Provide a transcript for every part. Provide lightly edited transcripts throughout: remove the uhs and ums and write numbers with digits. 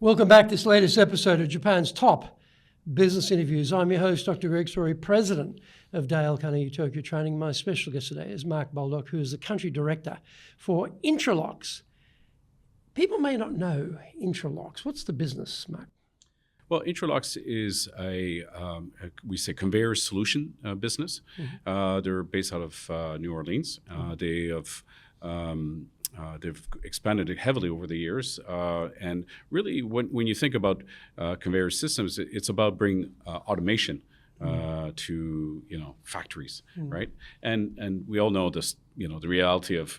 Welcome back to this latest episode of Japan's Top Business Interviews. I'm your host, Dr. Greg Fleury, President of Dale Carnegie Tokyo Training. My special guest today is Marc Bolduc, who is the Country Director for Intralox. People may not know Intralox. What's the business, Marc? Well, Intralox is we say conveyor solution business. Mm-hmm. They're based out of New Orleans. They've expanded it heavily over the years, and really, when you think about conveyor systems, it's about bringing automation to factories, right? And we all know this, the reality of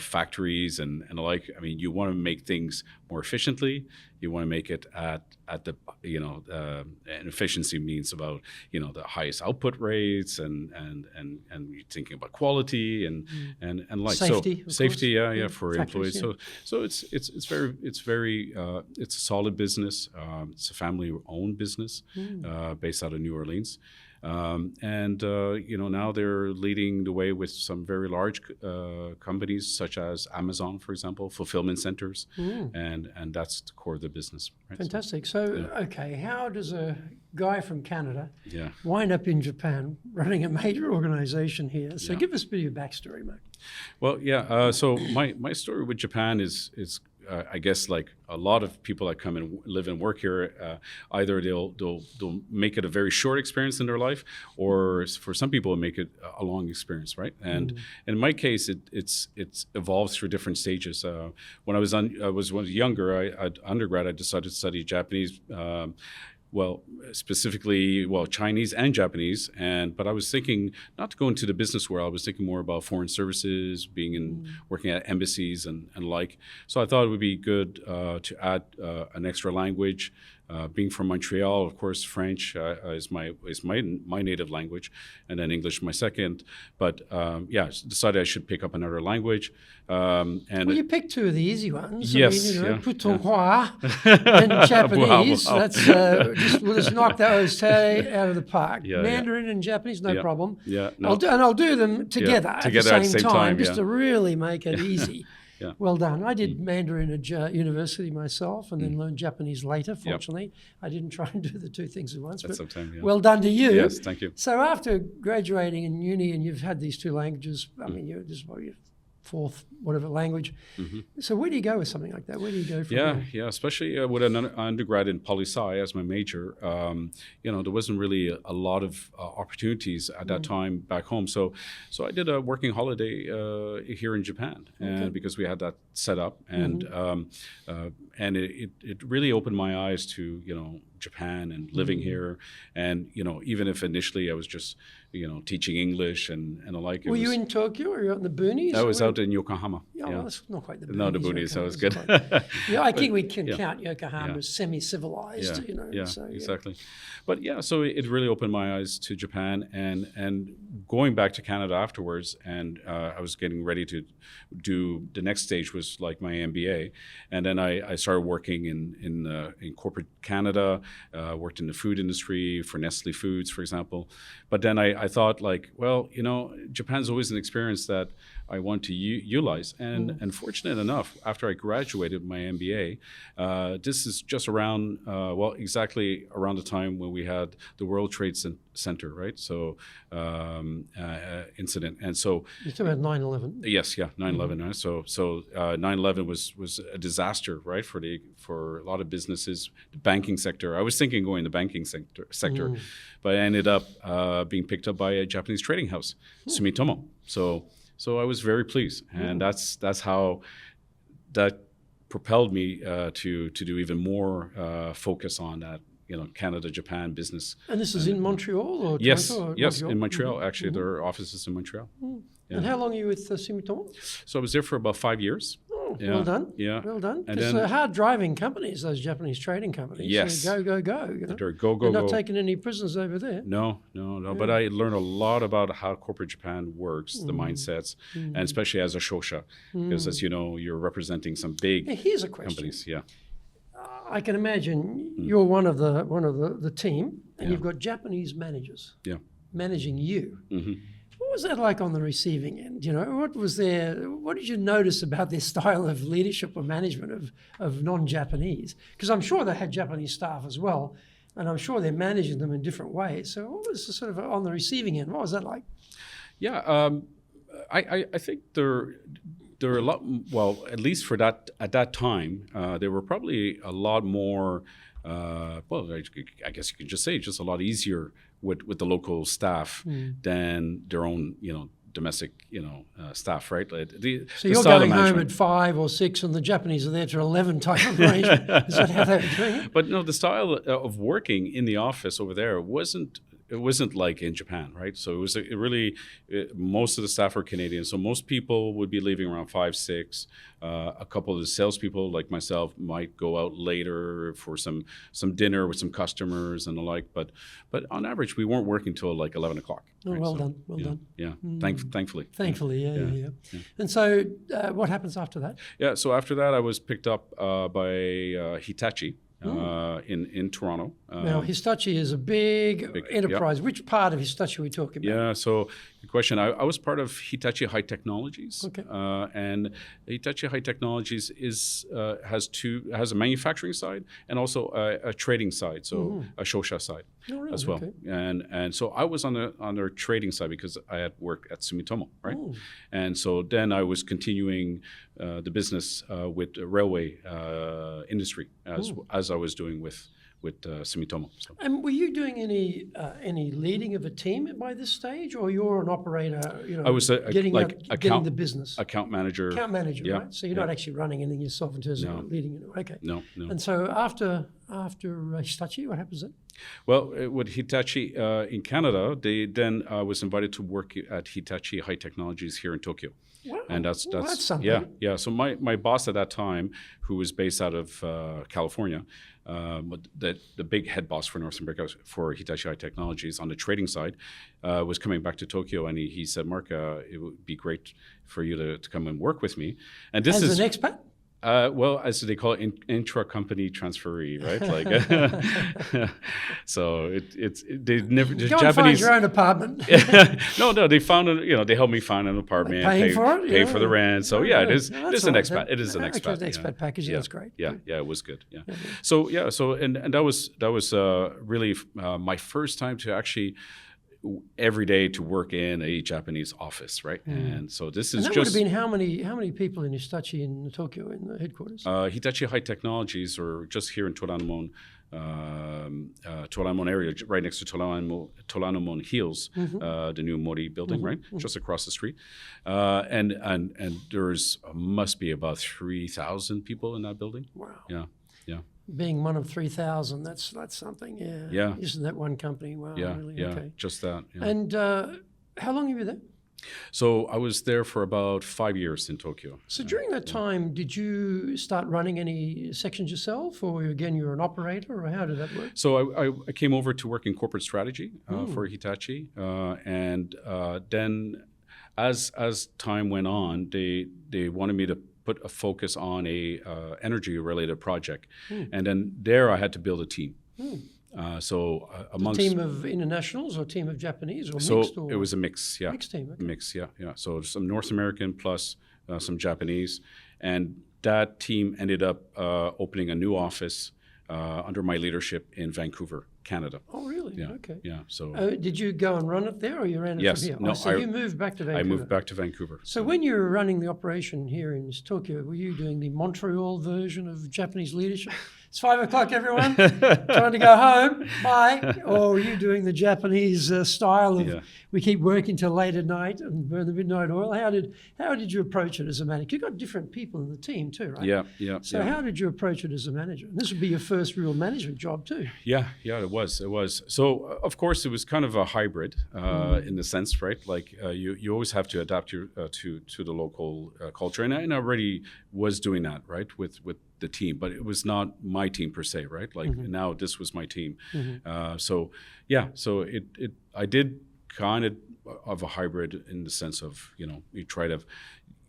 factories and the like. I mean, you want to make things more efficiently. You want to make it at the and efficiency means about the highest output rates and you're thinking about quality and like safety, so safety, for factories, employees. So it's very it's a solid business. It's a family-owned business based out of New Orleans. Now they're leading the way with some very large companies such as Amazon, for example, fulfillment centers, and that's the core of the business. Right? Fantastic. So, okay, how does a guy from Canada Yeah. wind up in Japan running a major organization here? So give us a bit of your backstory, Marc. Well, so my story with Japan is I guess like a lot of people that come and live and work here, either they'll make it a very short experience in their life, or for some people make it a long experience, right? And in my case, it evolves through different stages. When I was younger, undergrad, I decided to study Japanese. Specifically Chinese and Japanese, but I was thinking not to go into the business world. I was thinking more about foreign services, working at embassies and like. So I thought it would be good to add an extra language. Being from Montreal, of course, French is my native language, and then English my second. But decided I should pick up another language. You picked two of the easy ones. Yes, Putonghua and Japanese. We'll just knock those out of the park. Mandarin and Japanese, no problem. Yeah, no. I'll do them together at the same time, just to really make it easy. Yeah. Well done. I did Mandarin at university myself and then learned Japanese later, fortunately. I didn't try and do the two things at once. That's okay, well done to you. Yes, thank you. So after graduating in uni and you've had these two languages, I mean, this is your fourth, whatever language. So where do you go with something like that? Where do you go from there? Yeah, especially with an undergrad in poli-sci as my major. There wasn't really a lot of opportunities at that time back home. So I did a working holiday here in Japan, and because we had that set up, and it really opened my eyes to Japan and living here, and even if initially I was just teaching English and the like. Were you in Tokyo or were you out in the boonies? I was out in Yokohama. Well, that's not quite the boonies. No, the boonies, that was good. I think we can count Yokohama as semi-civilized. Exactly. But so it really opened my eyes to Japan, and going back to Canada afterwards, and I was getting ready to do the next stage was like my MBA, and then I started working in corporate Canada, worked in the food industry for Nestle Foods, for example. But then I thought Japan's always an experience that I want to utilize. And fortunate enough, after I graduated my MBA, this is just around, exactly around the time when we had the World Trade Center, right? So incident. And so you're talking about 9/11. Yes, 9/11. Right? So 9/11 was a disaster, right, for a lot of businesses, the banking sector. I was thinking going the banking sector, but I ended up being picked up by a Japanese trading house, Sumitomo. So I was very pleased, and that's how that propelled me to do even more focus on that Canada-Japan business. And this is in Montreal or yes, Toronto? Yes, in Montreal. Actually, there are offices in Montreal. And how long are you with Sumitomo? So I was there for about 5 years. Well done. Yeah. Well done. Because they're hard-driving companies, those Japanese trading companies. Yes. So go. They're go. They're not taking any prisoners over there. No. Yeah. But I learned a lot about how corporate Japan works, the mindsets, and especially as a shosha, because as you know, you're representing some big here's a question. companies. Yeah. I can imagine you're one of the team, and you've got Japanese managers managing you. What was that like on the receiving end? You know, what did you notice about their style of leadership or management of non-Japanese? Because I'm sure they had Japanese staff as well, and I'm sure they're managing them in different ways. So what was the sort of on the receiving end? What was that like? Yeah, I think there are a lot. Well, at least for that at that time, there were probably a lot more. Well, I guess you could just say just a lot easier with the local staff than their own, domestic, staff, right? So you're going home at 5 or 6, and the Japanese are there till 11 type of arrangement. Is that how they were doing it? But no, the style of working in the office over there wasn't like in Japan, right? So most of the staff were Canadian. So most people would be leaving around 5, 6. A couple of the salespeople, like myself, might go out later for some dinner with some customers and the like. But on average, we weren't working till like 11 o'clock. Oh, right? well So, done, well done. Yeah, thankfully. Thankfully, yeah. And so what happens after that? Yeah, so after that, I was picked up by Hitachi. In Toronto. Now, Hitachi is a big enterprise. Yeah. Which part of Hitachi are we talking about? Yeah, so good question. I was part of Hitachi High Technologies. Okay. And Hitachi High Technologies has a manufacturing side and also a trading side, so a Shosha side as well. Okay. And so I was on their trading side because I had worked at Sumitomo, right? Oh. And so then I was continuing the business with the railway industry as I was doing with Sumitomo. So. And were you doing any leading of a team by this stage, or you're an operator? I was getting the business account manager. Account manager, yeah, right? So you're not actually running anything yourself in terms of leading it. Okay. No. And so after Hitachi, what happens then? Well, with Hitachi in Canada, I was invited to work at Hitachi High Technologies here in Tokyo. Wow. And that's something. Yeah. So my boss at that time, who was based out of California, the big head boss for North America for Hitachi High Technologies on the trading side, was coming back to Tokyo, and he said, "Marc, it would be great for you to come and work with me." And this as an expat? Well, as they call it, intra-company transferee, right? Like, so they never. The Go Japanese, and find your own apartment. No, they found they helped me find an apartment, pay for it, pay for the rent. So yeah, it is an expat. It is an Okay, expat. the expat package. That's great. Yeah, it was good. Yeah. So and that was really my first time to actually every day to work in a Japanese office, right? And so this is that just would have been how many people in Hitachi in Tokyo in the headquarters? Hitachi High Technologies, or just here in Toranomon area, right next to Toranomon Hills, the new Mori building, right, just across the street, and there's must be about 3,000 people in that building. Wow. Yeah. Being one of 3,000, that's something. Yeah. Isn't that one company? Wow. Yeah. Really? Yeah. Okay. Just that. Yeah. And how long were you there? So I was there for about 5 years in Tokyo. So during that time, did you start running any sections yourself, or again, you're an operator, or how did that work? So I came over to work in corporate strategy for Hitachi, and then as time went on, they wanted me to put a focus on a energy-related project, and then there I had to build a team. So amongst a team of internationals or a team of Japanese or so mixed? Or it was a mix, yeah. Mixed team, okay. Mix, yeah. So some North American plus some Japanese, and that team ended up opening a new office under my leadership in Vancouver, Canada. Oh, really? Yeah. Okay. Yeah. So did you go and run it there, or you ran it from here? No, so you moved back to Vancouver. I moved back to Vancouver. So when you were running the operation here in Tokyo, were you doing the Montreal version of Japanese leadership? It's 5 o'clock, everyone. Trying to go home. Bye. Or were you doing the Japanese style of we keep working till late at night and burn the midnight oil? How did you approach it as a manager? You've got different people in the team too, right? Yeah. So how did you approach it as a manager? And this would be your first real management job too. Yeah, it was. So of course it was kind of a hybrid in the sense, right? Like you always have to adapt to the local culture, and I already was doing that, right, with the team, but it was not my team per se, right? Like now this was my team. So I did kind of a hybrid in the sense of, you try to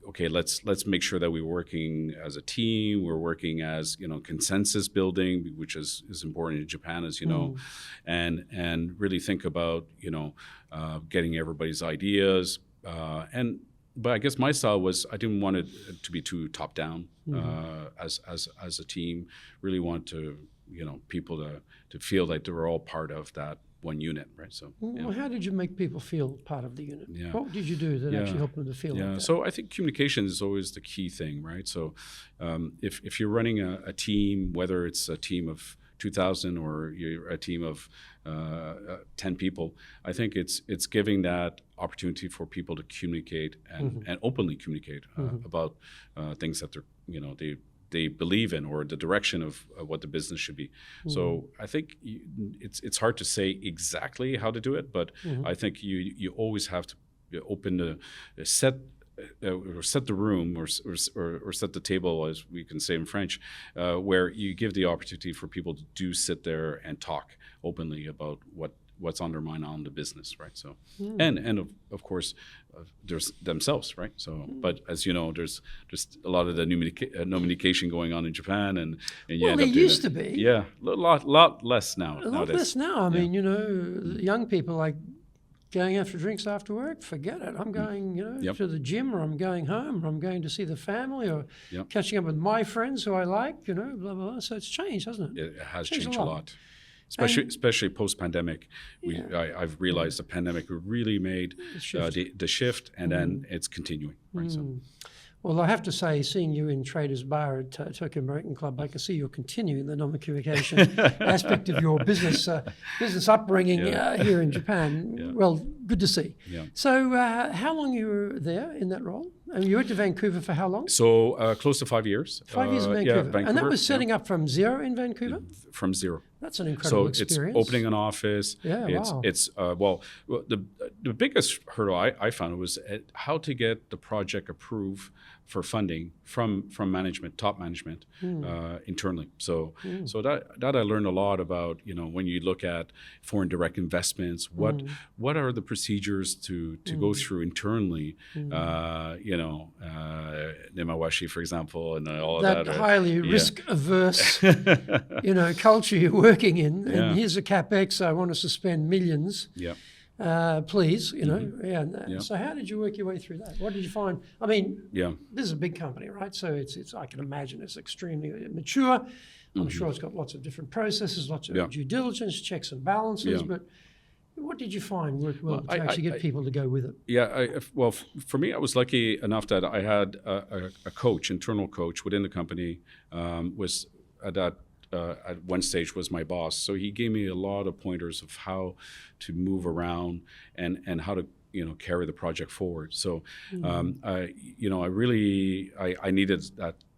okay, let's make sure that we're working as a team. We're working as, consensus building, which is important in Japan, as you know, and really think about, getting everybody's ideas. But I guess my style was I didn't want it to be too top down as a team. Really want to, people to feel like they were all part of that one unit, right? So, well, how did you make people feel part of the unit? Yeah. What did you do that actually helped them to feel like that? So I think communication is always the key thing, right? So if you're running a team, whether it's a team of 2,000 or you're a team of 10 people, I think it's giving that opportunity for people to communicate and openly communicate about things that they believe in, or the direction of what the business should be. So I think it's hard to say exactly how to do it, but I think you always have to open set the room or set the table, as we can say in French, where you give the opportunity for people to do sit there and talk openly about what's on their mind on the business, right? So, and of course, there's themselves, right? So, but as you know, there's a lot of the communication going on in Japan, and you end up doing used to be. Yeah, a lot less now. A lot less now. I mean, young people like going out for drinks after work, forget it. I'm going, to the gym, or I'm going home, or I'm going to see the family, or catching up with my friends who I like, blah, blah, blah. So it's changed, hasn't it? It has changed a lot. Especially post-pandemic. I've realized the pandemic really made the shift, and then it's continuing. Right? So. Well, I have to say, seeing you in Traders Bar at Tokyo American Club, I can see you're continuing the non-communication aspect of your business upbringing here in Japan. Yeah. Well, good to see. Yeah. So how long you were there in that role? And you went to Vancouver for how long? So close to 5 years. 5 years in Vancouver. Vancouver. And that was setting up from zero in Vancouver? From zero. That's an incredible experience. So it's opening an office. Yeah, wow. It's the biggest hurdle I found was how to get the project approved for funding from management, top management, internally. So that I learned a lot about. When you look at foreign direct investments, what are the procedures to go through internally? Nemawashi, for example, and all of that. That highly risk-averse, culture you're working in. And here's a capex. I want to suspend millions. Yeah. Please, So how did you work your way through that? What did you find? I mean, this is a big company, right? So it's I can imagine it's extremely mature. I'm sure it's got lots of different processes, lots of due diligence, checks and balances. But what did you find worked well to actually get people to go with it? Yeah, for me, I was lucky enough that I had a coach, internal coach within the company, was at one stage was my boss. So he gave me a lot of pointers of how to move around and how to carry the project forward. So I needed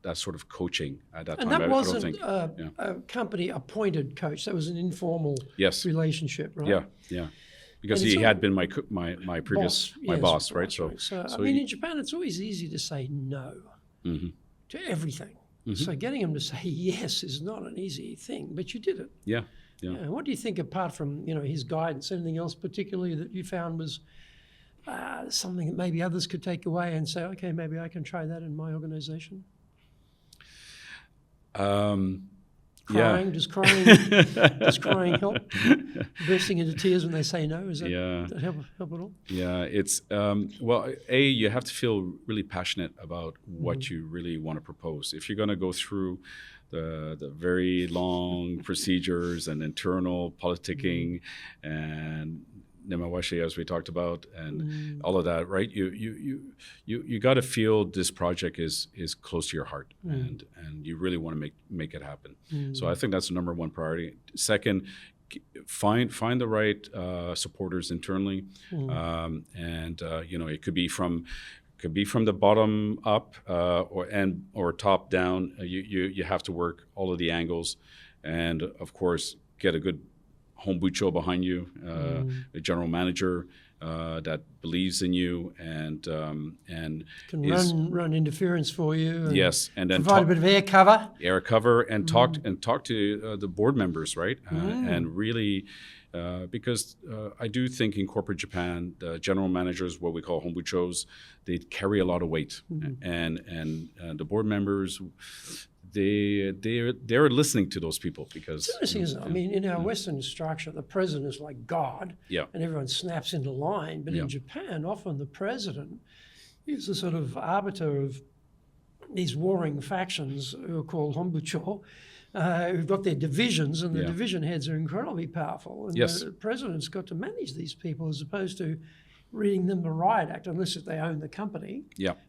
that sort of coaching at that time. And that wasn't a company appointed coach. That was an informal relationship, right? Yeah. Because he had been my previous boss, right? So in Japan, it's always easy to say no to everything. So getting him to say yes is not an easy thing, but you did it. Yeah. And what do you think, apart from his guidance, anything else particularly that you found was something that maybe others could take away and say, okay, maybe I can try that in my organization? Crying, does crying help? Bursting into tears when they say no, does that help at all? Yeah, it's you have to feel really passionate about what you really want to propose. If you're going to go through the very long procedures and internal politicking and Nemawashi, as we talked about, and all of that, right? You got to feel this project is close to your heart, and you really want to make it happen. So I think that's the number one priority. Second, find the right supporters internally, and it could be from the bottom up or top down. You have to work all of the angles, and of course get a good home bucho behind you, a general manager, that believes in you and Can is run interference for you. And yes, and then provide a bit of air cover. air cover and talk to the board members, right? And really, because I do think in corporate Japan, the general managers, what we call hombuchos, they carry a lot of weight, and the board members, they're listening to those people because It's interesting, isn't it? I mean, in our Western structure, the president is like God, and everyone snaps into line. But in Japan, often the president is a sort of arbiter of these warring factions who are called hombucho, who've got their divisions, and the division heads are incredibly powerful. And the president's got to manage these people as opposed to reading them the riot act, unless if they own the company.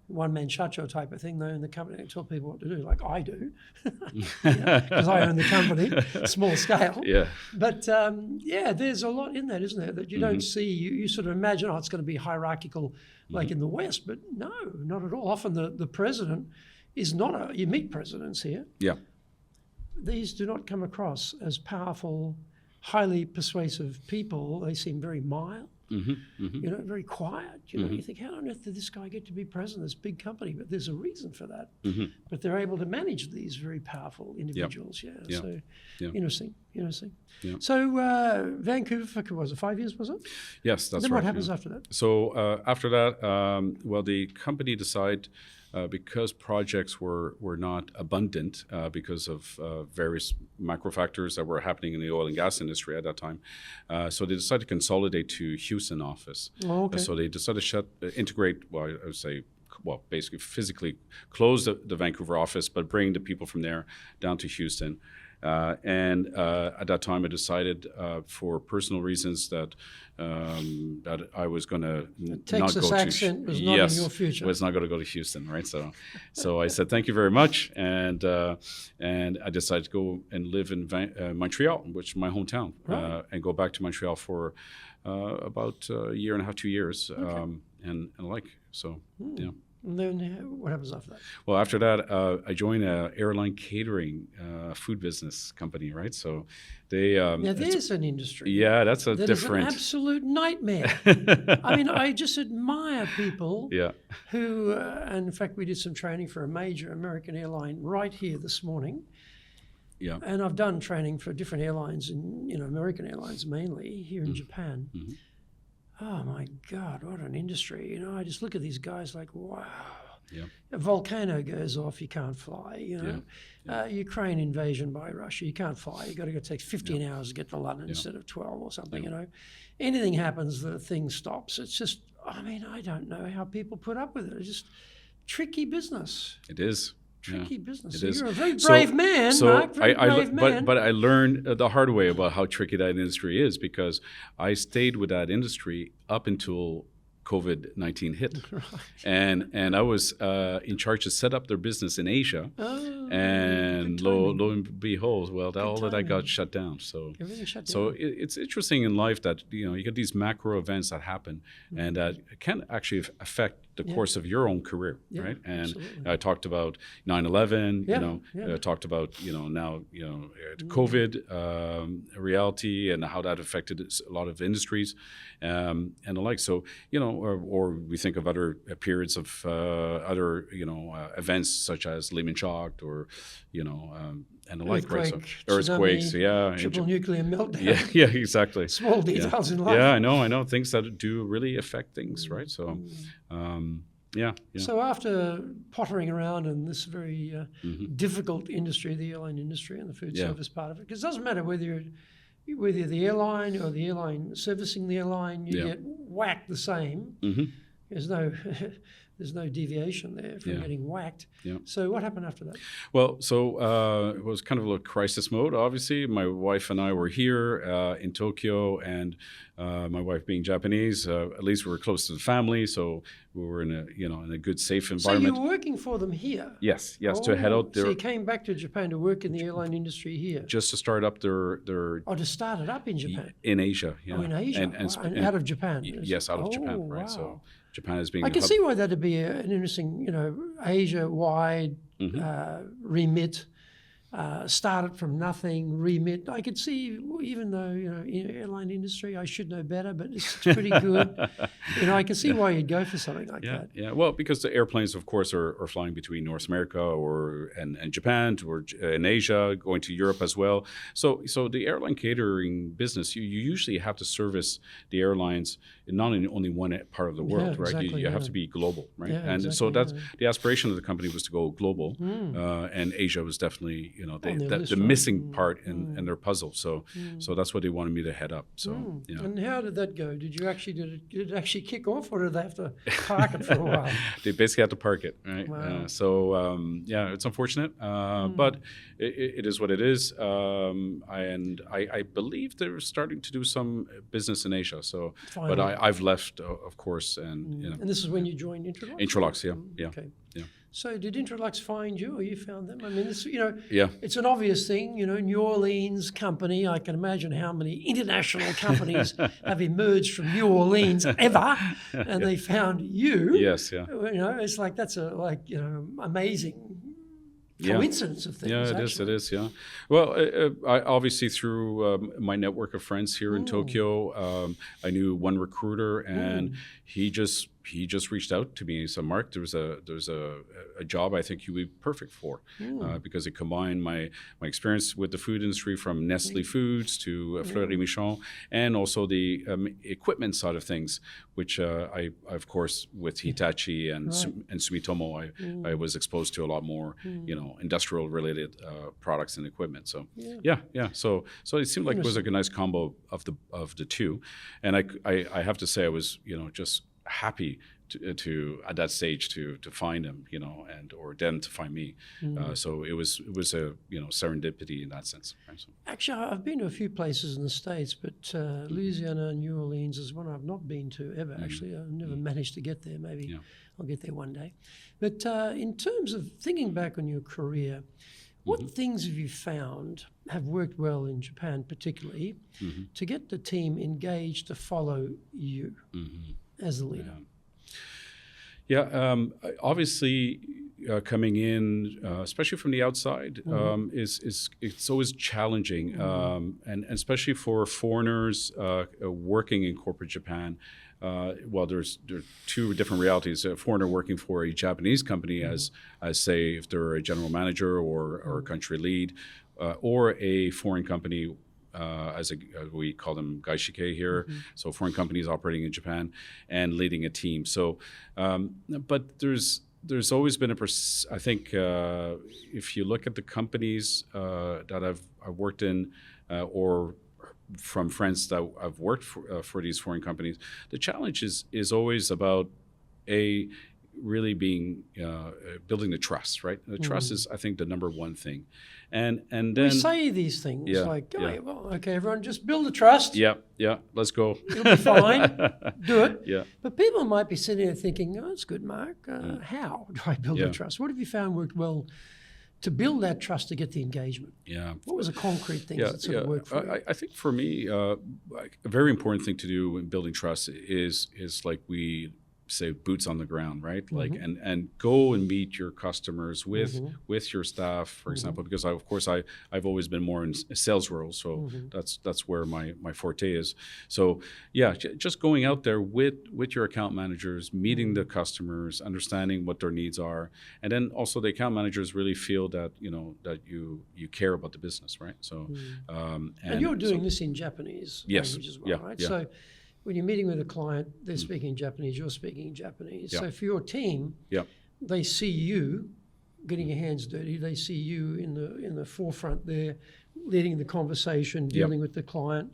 One-man shacho type of thing. They own the company and tell people what to do, like I do, because I own the company, small scale. But there's a lot in that, isn't there, that you don't see. You sort of imagine, it's going to be hierarchical like in the West, but no, not at all. Often the president is not you meet presidents here. These do not come across as powerful, highly persuasive people. They seem very mild. Very quiet. You think, how on earth did this guy get to be president of this big company? But there's a reason for that. But they're able to manage these very powerful individuals. So interesting. So Vancouver for, was it 5 years, was it? Yes, that's then right. What happens after that? So after that, the company decided, because projects were not abundant because of various macro factors that were happening in the oil and gas industry at that time. So they decided to consolidate to Houston office. So they decided to integrate, I would say, basically physically close the Vancouver office, but bring the people from there down to Houston. And at that time, I decided for personal reasons that I was going to not go to Texas accent was not in your future. Was not going to go to Houston, right? So I said thank you very much, and I decided to go and live in Montreal, which is my hometown, and go back to Montreal for about a year and a half, 2 years, and And then what happens after that? Well, after that, I joined an airline catering food business company, right? So they... now, there's an industry. Yeah, that's a that different... is an absolute nightmare. I mean, I just admire people who... and in fact, we did some training for a major American airline right here this morning. And I've done training for different airlines, American airlines mainly, here in Japan. Oh my God, what an industry. I just look at these guys like, wow. A volcano goes off, you can't fly, Ukraine invasion by Russia, you can't fly. You've got to go take 15 hours to get to London instead of 12 or something, Anything happens, the thing stops. It's just, I don't know how people put up with it. It's just tricky business. It is. Tricky business. It So is. you're a very brave man, Marc. Very brave man. But I learned the hard way about how tricky that industry is, because I stayed with that industry up until COVID-19 hit. And I was in charge to set up their business in Asia. And lo and behold, all of that got shut down. So everything shut down. So it's interesting in life that you get these macro events that happen, and that can actually affect the course of your own career, right? And absolutely. I talked about 9/11. I talked about now COVID reality and how that affected a lot of industries and the like. So or we think of other periods of other events such as Lehman shock or and the like, right? So earthquakes, triple nuclear meltdown. Yeah, exactly. Small details in life. Yeah, I know things that do really affect things, right? So, So after pottering around in this very difficult industry, the airline industry and the food service part of it, because it doesn't matter whether you're the airline or the airline servicing the airline, you get whacked the same. There's no deviation there from getting whacked. So what happened after that? Well, so it was kind of a crisis mode, obviously. My wife and I were here in Tokyo, and my wife being Japanese, at least we were close to the family, so we were in a good, safe environment. So you were working for them here? Yes, to head out there. So you came back to Japan to work in the airline industry here? Just to start up their to start it up in Japan? In Asia, in Asia, and out of Japan? Yes, out of Japan, right? Wow. So Japan is being... I can see why that'd be an interesting, Asia-wide remit started from nothing, remit. I could see, even though, in the airline industry, I should know better, but it's pretty good. I can see why you'd go for something like that. Yeah. Well, because the airplanes, of course, are flying between North America and Japan, or in Asia, going to Europe as well. So the airline catering business, you usually have to service the airlines not in only one part of the world, right? Exactly, You have to be global, right? Yeah, and so that's the aspiration of the company was to go global, and Asia was definitely the missing part in their puzzle. So that's what they wanted me to head up. So yeah. And how did that go? Did it actually kick off, or did they have to park it for a while? They basically had to park it, right? Wow. It's unfortunate, but it is what it is. And I believe they're starting to do some business in Asia. So, Finally. but I've left, of course, and And this is when you joined Intralox? Intralox, yeah. Okay. Yeah. So did Intralox find you, or you found them? I mean, Yeah. it's an obvious thing. New Orleans company. I can imagine how many international companies have emerged from New Orleans ever, and they found you. Yes, yeah. It's like that's amazing coincidence of things. Yeah, it is. Yeah. Well, I obviously through my network of friends here in Tokyo, I knew one recruiter, and he just reached out to me and said, Mark, there's a job I think you would be perfect for, because it combined my experience with the food industry from Nestle Foods to Fleury Michon, and also the equipment side of things, which I of course with Hitachi and Sumitomo, I was exposed to a lot more, industrial related products and equipment. So so it seemed like it was like a nice combo of the two, and I have to say I was just happy to at that stage to find him, or them to find me. So it was a serendipity in that sense. Right? So. Actually, I've been to a few places in the States, but Louisiana and New Orleans is one I've not been to ever. Actually, I've never managed to get there. Maybe I'll get there one day. But in terms of thinking back on your career, what things have you found have worked well in Japan, particularly, to get the team engaged to follow you as a leader? Obviously, coming in, especially from the outside, it's always challenging, and especially for foreigners working in corporate Japan. There are two different realities: a foreigner working for a Japanese company, as say if they're a general manager or a country lead, or a foreign company. As we call them gaishike here, so foreign companies operating in Japan and leading a team. So, but there's always been I think if you look at the companies that I've worked in, or from friends that I've worked for these foreign companies, the challenge is always about really being building the trust, right? The trust is, I think, the number one thing. And then we say these things everyone just build the trust. Yeah, let's go. It'll be fine. Do it. Yeah. But people might be sitting there thinking, oh, that's good, Mark. How do I build the trust? What have you found worked well to build that trust to get the engagement? Yeah. What was the concrete things that sort of worked for you? I think for me, a very important thing to do in building trust is like we say boots on the ground, right? Like and go and meet your customers with your staff, for example, because I've always been more in sales roles, so that's where my forte is. So just going out there with your account managers, meeting the customers, understanding what their needs are, and then also the account managers really feel that that you care about the business, right? So and you're doing this in Japanese language as well, right? So when you're meeting with a client, they're speaking Japanese, you're speaking Japanese. So for your team, they see you getting your hands dirty. They see you in the forefront there, leading the conversation, dealing with the client.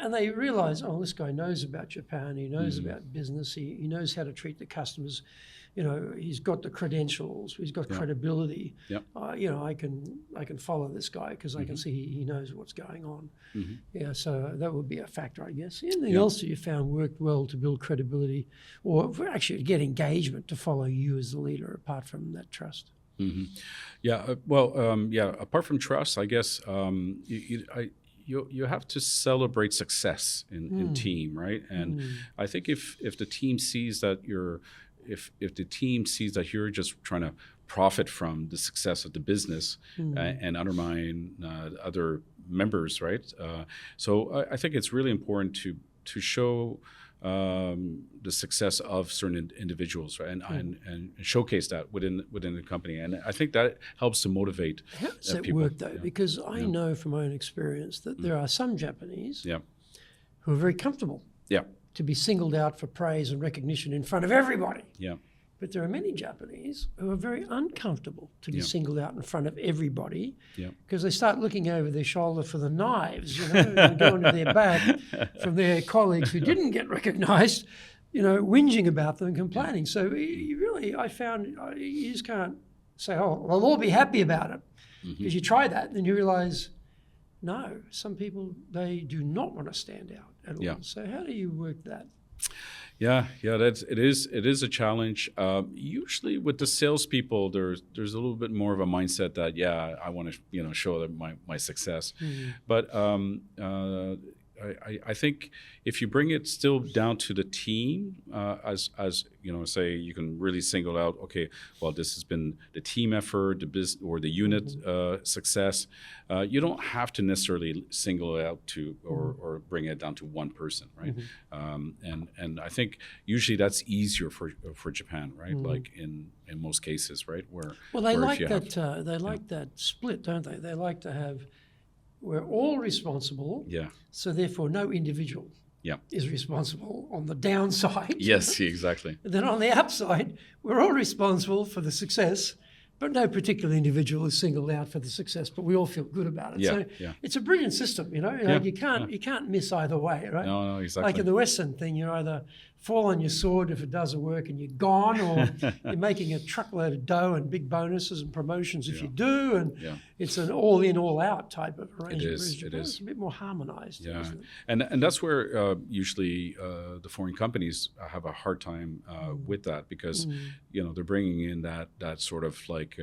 And they realize, oh, this guy knows about Japan. He knows about business. He knows how to treat the customers. He's got the credentials. He's got credibility. I can follow this guy because I can see he knows what's going on. So that would be a factor, I guess. Anything else that you found worked well to build credibility, or actually get engagement to follow you as the leader, apart from that trust? Apart from trust, I guess you have to celebrate success in team, right? And I think if the team sees that if the team sees that you're just trying to profit from the success of the business and undermine other members, right? So I think it's really important to show the success of certain individuals, right? And showcase that within the company. And I think that helps to motivate How does that people. work, though? Because I know from my own experience that there are some Japanese who are very comfortable to be singled out for praise and recognition in front of everybody. But there are many Japanese who are very uncomfortable to be singled out in front of everybody because they start looking over their shoulder for the knives, and go into their back from their colleagues who didn't get recognized, whinging about them and complaining. So I found you just can't say, oh, we'll all be happy about it. Because you try that and then you realize, no, some people, they do not want to stand out at all. So how do you work that? Yeah, it is a challenge. Usually with the salespeople, there's a little bit more of a mindset that I want to show them my success, but I think if you bring it still down to the team, as say you can really single out, okay, well, this has been the team effort, the business or the unit success. You don't have to necessarily single it out to or bring it down to one person, right? And I think usually that's easier for Japan, right? Like in most cases, right? They like that split, don't they? They like to have. We're all responsible. So therefore, no individual is responsible on the downside. Yes, exactly. And then on the upside, we're all responsible for the success, but no particular individual is singled out for the success. But we all feel good about it. It's a brilliant system. You can't miss either way, right? No, exactly. Like in the Western thing, you either fall on your sword if it doesn't work and you're gone, or you're making a truckload of dough and big bonuses and promotions if you do, and it's an all-in, all-out type of arrangement. It is. It's a bit more harmonized. Isn't it? And that's where usually the foreign companies have a hard time with that because they're bringing in that sort of like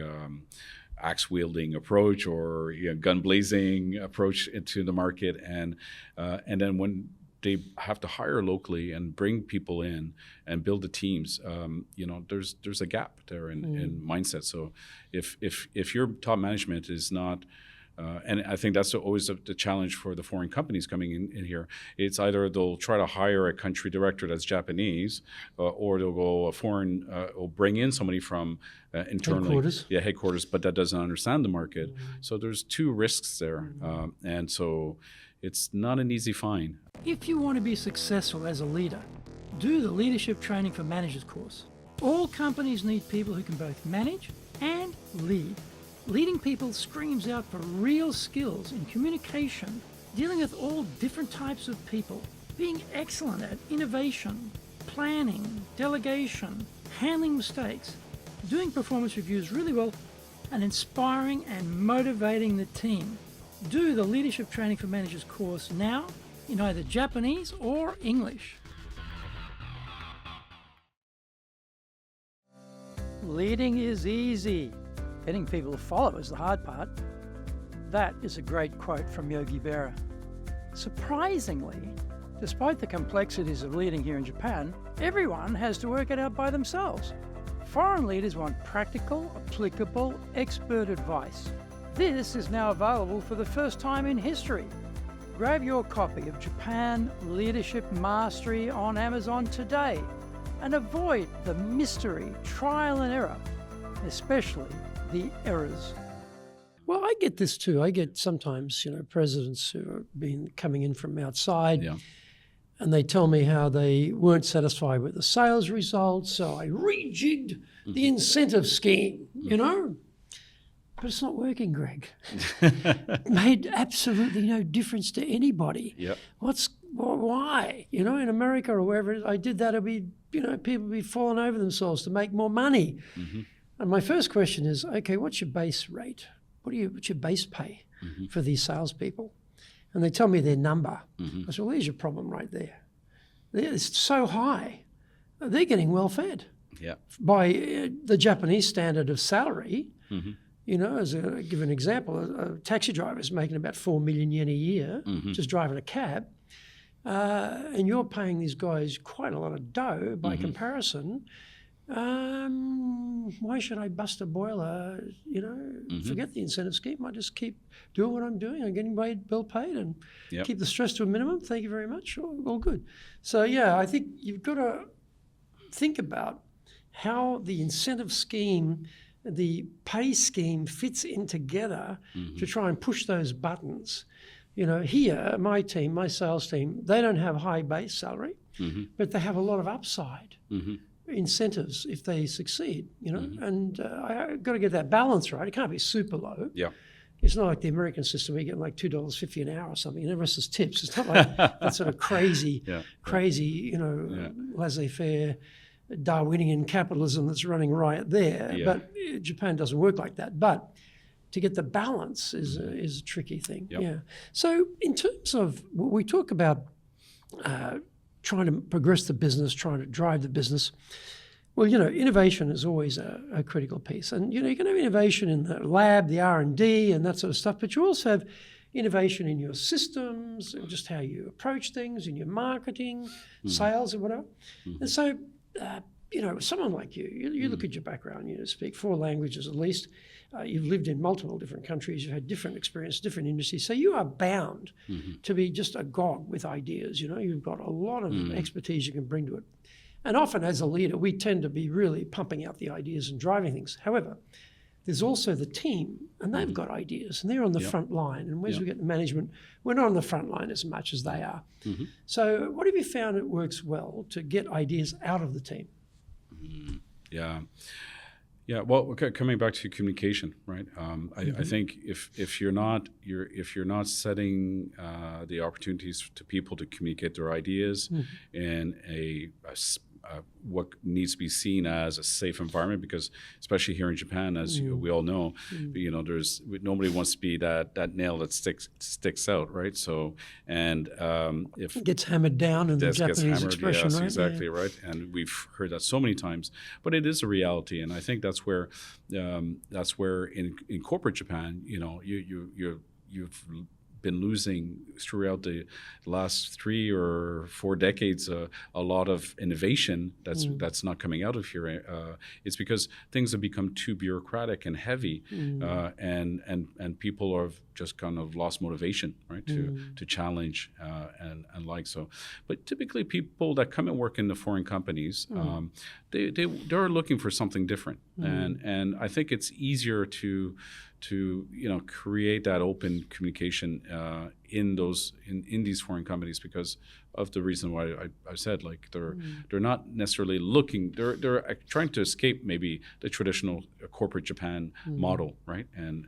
axe wielding approach or gun blazing approach into the market, and then when they have to hire locally and bring people in and build the teams. There's a gap there in mindset. So if your top management is not, and I think that's always the challenge for the foreign companies coming in here. It's either they'll try to hire a country director that's Japanese, or they'll go or bring in somebody from internally, headquarters, but that doesn't understand the market. So there's two risks there, and so it's not an easy find. If you want to be successful as a leader, do the Leadership Training for Managers course. All companies need people who can both manage and lead. Leading people screams out for real skills in communication, dealing with all different types of people, being excellent at innovation, planning, delegation, handling mistakes, doing performance reviews really well, and inspiring and motivating the team. Do the Leadership Training for Managers course now in either Japanese or English. Leading is easy. Getting people to follow is the hard part. That is a great quote from Yogi Berra. Surprisingly, despite the complexities of leading here in Japan, everyone has to work it out by themselves. Foreign leaders want practical, applicable, expert advice. This is now available for the first time in history. Grab your copy of Japan Leadership Mastery on Amazon today and avoid the mystery, trial and error, especially the errors. Well, I get this too. I get sometimes, presidents who have been coming in from outside and they tell me how they weren't satisfied with the sales results, so I rejigged the incentive scheme, But it's not working, Greg. It made absolutely no difference to anybody. Why? In America or wherever I did that, it'd be, people would be falling over themselves to make more money. And my first question is, okay, what's your base rate? What's your base pay for these salespeople? And they tell me their number. I said, well, there's your problem right there. It's so high. They're getting well fed by the Japanese standard of salary. As I give an example, a taxi driver is making about 4 million yen a year, just driving a cab, and you're paying these guys quite a lot of dough by comparison. Why should I bust a boiler? Forget the incentive scheme. I just keep doing what I'm doing. I'm getting well paid and keep the stress to a minimum. Thank you very much. All good. So, yeah, I think you've got to think about how the incentive scheme, the pay scheme fits in together to try and push those buttons. Here, my team, my sales team, they don't have high base salary, but they have a lot of upside. Incentives if they succeed, and I've got to get that balance right. It can't be super low. Yeah. It's not like the American system where you get like $2.50 an hour or something, and the rest is tips. It's not like that sort of crazy, laissez-faire Darwinian capitalism that's running riot there. Yeah. But Japan doesn't work like that. But to get the balance is a tricky thing. Yep. Yeah. So in terms of we talk about trying to progress the business, trying to drive the business. Well, innovation is always a critical piece. And, you can have innovation in the lab, the R&D and that sort of stuff, but you also have innovation in your systems and just how you approach things, in your marketing, sales and whatever. And so, someone like you look at your background, you speak 4 languages at least. You've lived in multiple different countries. You've had different experience, different industries. So you are bound to be just agog with ideas. You've got a lot of expertise you can bring to it. And often as a leader, we tend to be really pumping out the ideas and driving things. However, there's also the team, and they've got ideas, and they're on the front line. And as we get the management, we're not on the front line as much as they are. So what have you found it works well to get ideas out of the team? Yeah, well, coming back to communication, right? I think if you're not setting the opportunities to people to communicate their ideas in a what needs to be seen as a safe environment, because especially here in Japan, as we all know, there's nobody wants to be that nail that sticks out, right? So, and if it gets hammered down in the Japanese expression, yes, right? Exactly, right. And we've heard that so many times, but it is a reality, and I think that's where in corporate Japan, you've been losing throughout the last 3 or 4 decades a lot of innovation that's not coming out of here. It's because things have become too bureaucratic and heavy, and people have just kind of lost motivation, right, to challenge and like so. But typically, people that come and work in the foreign companies, they're looking for something different, and I think it's easier to create that open communication in these foreign companies because of the reason why I said, like, they're not necessarily looking, they're trying to escape maybe the traditional corporate Japan model, right? And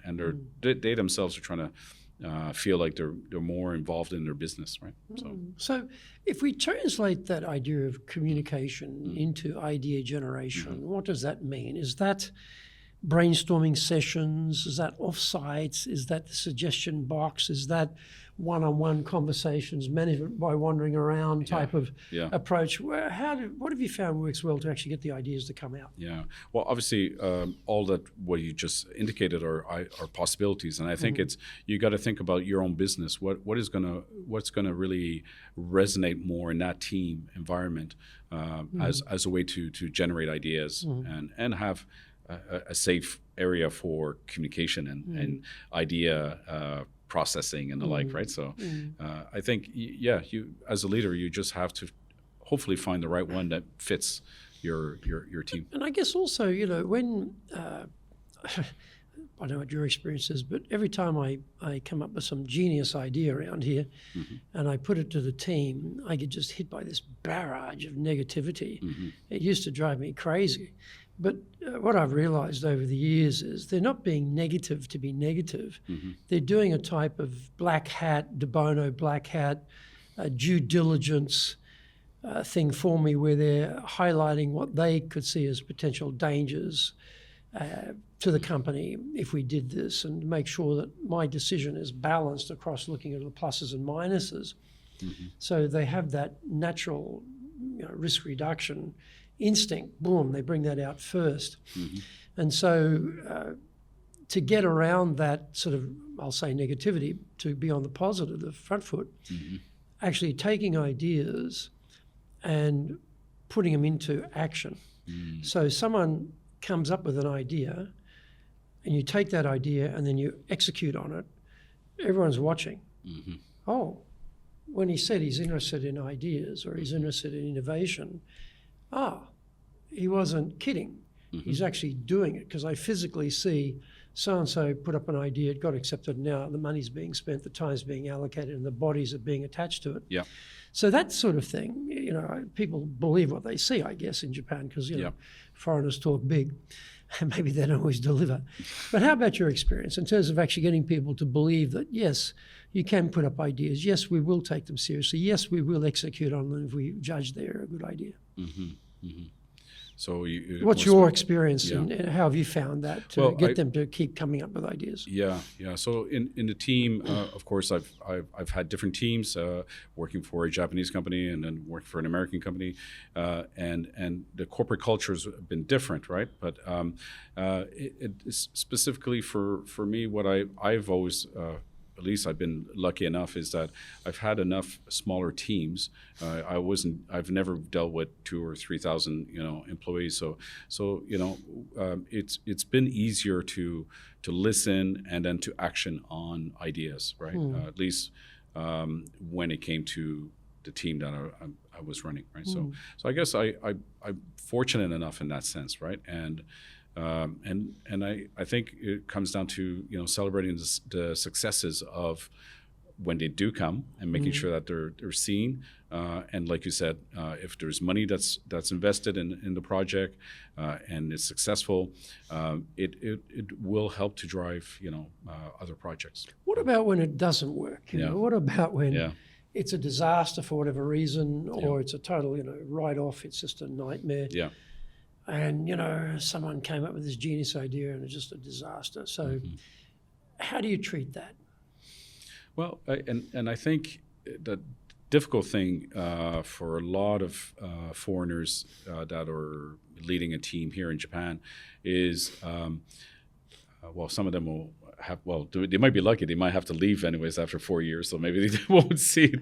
they themselves are trying to feel like they're more involved in their business, right? So if we translate that idea of communication into idea generation, what does that mean? Is that brainstorming sessions? Is that offsites? Is that the suggestion box? Is that one-on-one conversations, management by wandering around type of approach? What have you found works well to actually get the ideas to come out? Yeah, well, obviously, all that what you just indicated are possibilities, and I think it's you got to think about your own business. What's gonna really resonate more in that team environment as a way to generate ideas and have a safe area for communication and idea processing and the like, right? So I think, you as a leader, you just have to hopefully find the right one that fits your team. And I guess also, when I don't know what your experience is, but every time I come up with some genius idea around here and I put it to the team, I get just hit by this barrage of negativity. It used to drive me crazy. But what I've realized over the years is they're not being negative to be negative. They're doing a type of black hat, de bono black hat, due diligence thing for me where they're highlighting what they could see as potential dangers to the company if we did this, and make sure that my decision is balanced across looking at the pluses and minuses. So they have that natural risk reduction instinct, boom, they bring that out first. And so to get around that sort of, I'll say, negativity, to be on the positive, the front foot, actually taking ideas and putting them into action. So someone comes up with an idea, and you take that idea and then you execute on it. Everyone's watching. Oh, when he said he's interested in ideas or he's interested in innovation, he wasn't kidding. He's actually doing it, because I physically see so-and-so put up an idea, it got accepted, now the money's being spent, the time's being allocated, and the bodies are being attached to it. Yeah. So that sort of thing, people believe what they see, I guess, in Japan, because, foreigners talk big, and maybe they don't always deliver. But how about your experience in terms of actually getting people to believe that, yes, you can put up ideas, yes, we will take them seriously, yes, we will execute on them if we judge they're a good idea? So what's your experience, and how have you found that to get them to keep coming up with ideas? Yeah. So in the team, of course, I've had different teams, working for a Japanese company and then working for an American company, and the corporate cultures have been different, right? But it's specifically for me, what I've always at least I've been lucky enough, is that I've had enough smaller teams. I've never dealt with 2,000 or 3,000, employees. So it's been easier to listen and then to action on ideas, right? At least when it came to the team that I was running, right? So I guess I'm fortunate enough in that sense, right? And I think it comes down to celebrating the successes of when they do come, and making sure that they're seen, and like you said, if there's money that's invested in the project and it's successful, it will help to drive other projects. What about when it doesn't work? What about when it's a disaster for whatever reason, or it's a total write-off? It's just a nightmare. Yeah. And, someone came up with this genius idea and it's just a disaster. So how do you treat that? Well, I think the difficult thing for a lot of foreigners that are leading a team here in Japan is, some of them will have, they might be lucky. They might have to leave anyways after 4 years, so maybe they won't see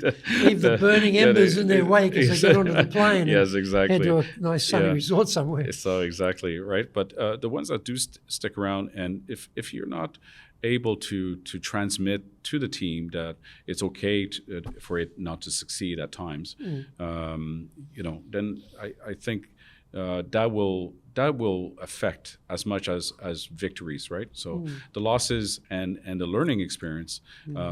leave the burning embers in their wake as they get onto the plane. Yes, exactly. Head to a nice sunny resort somewhere. So exactly right. But the ones that do stick around, and if you're not able to transmit to the team that it's okay for it not to succeed at times, then I think that will affect as much as victories, right? So the losses and the learning experience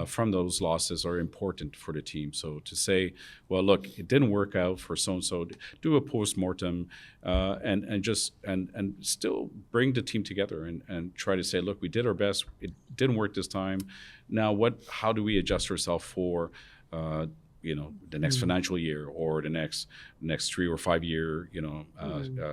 from those losses are important for the team. So to say, well, look, it didn't work out for so-and-so, do a post-mortem and still bring the team together and try to say, look, we did our best, it didn't work this time. Now how do we adjust ourselves for the next financial year, or the next 3 or 5 year,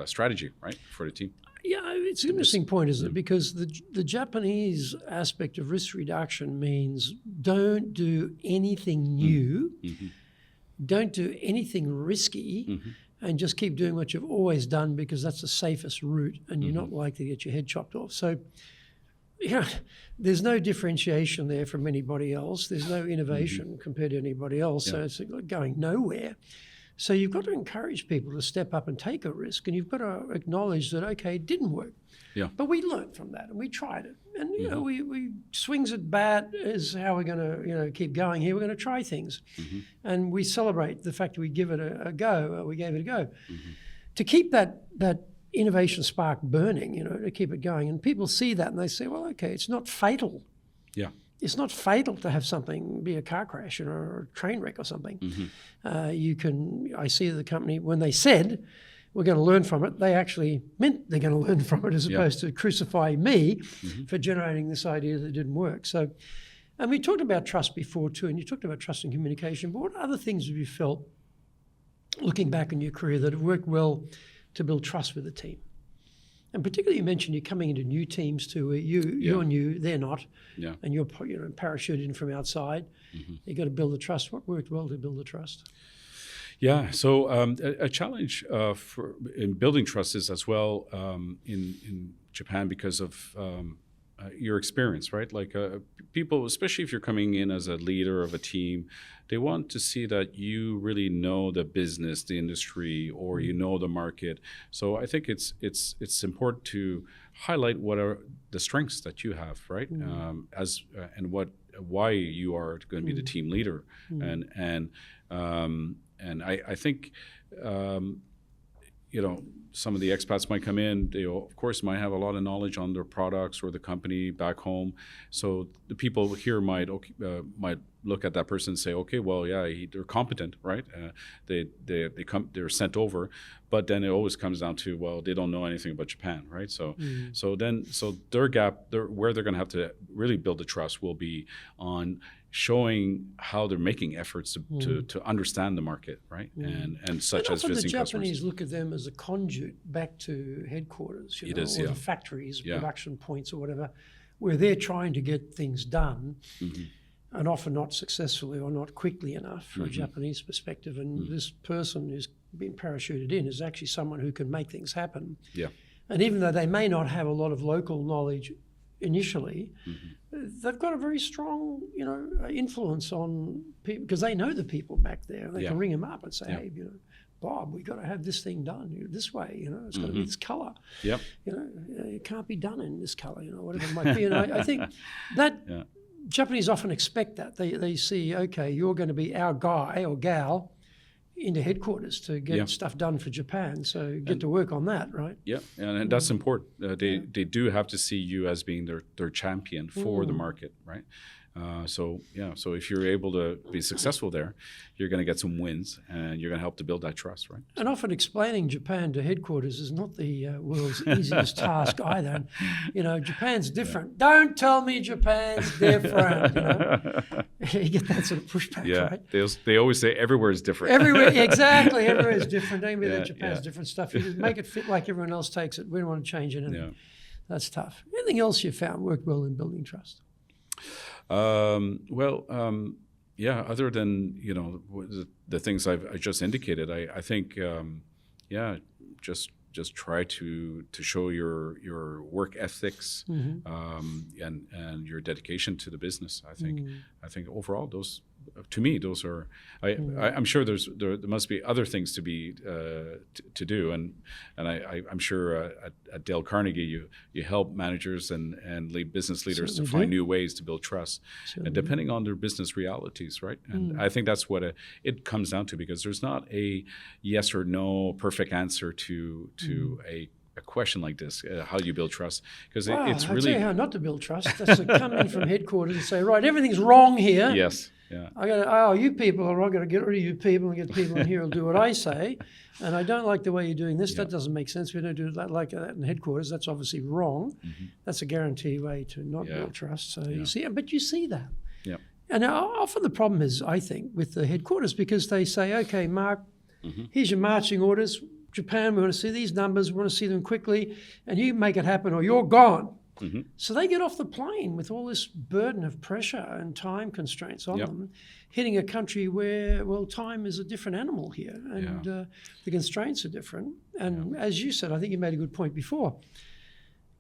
strategy, right, for the team? Yeah, it's an interesting point, isn't it? Because the Japanese aspect of risk reduction means don't do anything new, don't do anything risky, and just keep doing what you've always done, because that's the safest route, and you're not likely to get your head chopped off. So, there's no differentiation there from anybody else. There's no innovation compared to anybody else. So it's going nowhere. So you've got to encourage people to step up and take a risk, and you've got to acknowledge that, okay, it didn't work. Yeah. But we learned from that, and we tried it. And, we swings at bat is how we're going to, keep going here. We're going to try things. And we celebrate the fact that we give it a go. We gave it a go. To keep that innovation spark burning, to keep it going. And people see that and they say, well, okay, it's not fatal. Yeah. It's not fatal to have something be a car crash or a train wreck or something. I see the company, when they said, we're going to learn from it, they actually meant they're going to learn from it, as opposed to crucify me for generating this idea that didn't work. So, and we talked about trust before too, and you talked about trust and communication, but what other things have you felt, looking back in your career, that have worked well to build trust with the team? And particularly, you mentioned you're coming into new teams too, where you're new, they're not, and you're parachuted in from outside. You've got to build the trust. What worked well to build the trust? Yeah, so a challenge in building trust is as well in Japan, because of your experience, right? Like people, especially if you're coming in as a leader of a team, they want to see that you really know the business, the industry, or you know the market. So I think it's important to highlight what are the strengths that you have, right? And why you are going to be the team leader, and I think. Some of the expats might come in. They, of course, might have a lot of knowledge on their products or the company back home. So the people here might look at that person and say, okay, well, yeah, they're competent, right? They're sent over, but then it always comes down to, well, they don't know anything about Japan, right? So their gap, where they're going to have to really build the trust will be on showing how they're making efforts to understand the market, right? And such as visiting customers. The Japanese look at them as a conduit back to headquarters, or the factories, production points or whatever, where they're trying to get things done and often not successfully or not quickly enough from a Japanese perspective. And this person who's been parachuted in is actually someone who can make things happen. Yeah. And even though they may not have a lot of local knowledge initially, they've got a very strong, influence on people because they know the people back there. They can ring them up and say, hey, Bob, we've got to have this thing done this way. It's got to be this colour. Yep. It can't be done in this colour. Whatever it might be. And I think that Japanese often expect that they see, okay, you're going to be our guy or gal into headquarters to get stuff done for Japan. So get to work on that, right? Yeah, and that's important. They do have to see you as being their champion for the market, right? So if you're able to be successful there, you're going to get some wins and you're going to help to build that trust, right? And often explaining Japan to headquarters is not the world's easiest task either. Japan's different. Don't tell me Japan's different. You get that sort of pushback, right? They always say everywhere is different. Exactly. Everywhere is different. Don't be that Japan's different stuff. You just make it fit like everyone else takes it. We don't want to change anything. Yeah. That's tough. Anything else you found worked well in building trust? Other than the things I just indicated, I think just try to show your work ethics and your dedication to the business. I think overall those are. I'm sure there must be other things to be to do, and I'm sure at Dale Carnegie you help managers and business leaders to find new ways to build trust, and depending on their business realities, right? And I think that's what it comes down to, because there's not a yes or no perfect answer to a question like this, how do you build trust? Because it's really... I'll tell you how not to build trust. That's to come in from headquarters and say, right, everything's wrong here. Yes. Yeah. You people are wrong. I've got to get rid of you people and get people in here who'll do what I say. And I don't like the way you're doing this. That doesn't make sense. We don't do that like that in headquarters. That's obviously wrong. That's a guaranteed way to not build trust. So you see, but you see that. Yeah. And often the problem is, I think, with the headquarters, because they say, okay, Mark, here's your marching orders. Japan, we want to see these numbers. We want to see them quickly. And you make it happen or you're gone. So they get off the plane with all this burden of pressure and time constraints on them, hitting a country where, time is a different animal here, and the constraints are different. And as you said, I think you made a good point before,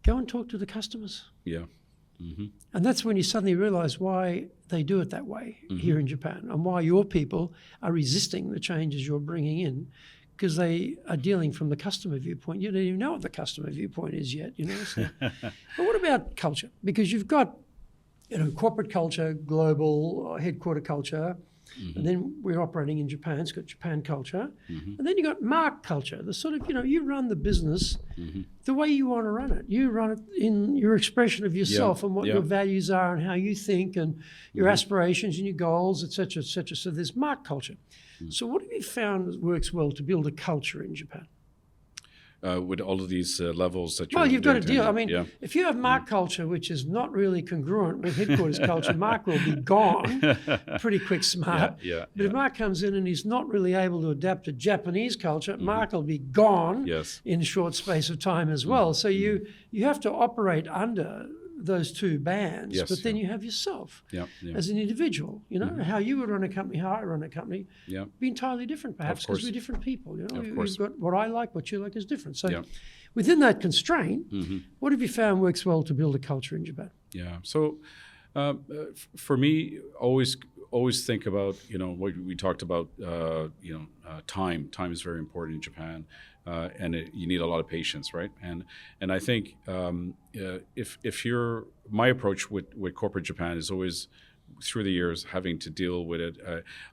go and talk to the customers. Yeah. And that's when you suddenly realize why they do it that way here in Japan, and why your people are resisting the changes you're bringing in, because they are dealing from the customer viewpoint. You don't even know what the customer viewpoint is yet, So. But what about culture? Because you've got, corporate culture, global headquarter culture, and then we're operating in Japan. It's got Japan culture, and then you got Marc culture. The sort of, you run the business the way you want to run it. You run it in your expression of yourself and what your values are and how you think and your aspirations and your goals, et cetera, et cetera. So there's Marc culture. So what have you found works well to build a culture in Japan? With all of these levels that you're... Well, you've got to deal. I mean, if you have Marc culture, which is not really congruent with headquarters culture, Marc will be gone pretty quick smart. But if Marc comes in and he's not really able to adapt to Japanese culture, Marc will be gone in a short space of time as well. So you have to operate under those two bands, Yes, but then yeah. you have yourself Yeah, yeah. as an individual. You know, how you would run a company, how I run a company, Yeah. be entirely different, perhaps, because course. we're different people. You know, Of we've course. got what I like, what you like is different. So, Yeah. within that constraint, what have you found works well to build a culture in Japan? Yeah. So, for me, always think about, you know, what we talked about. Time. Time is very important in Japan, and you need a lot of patience, right? And I think if you're my approach with corporate Japan is always through the years having to deal with it.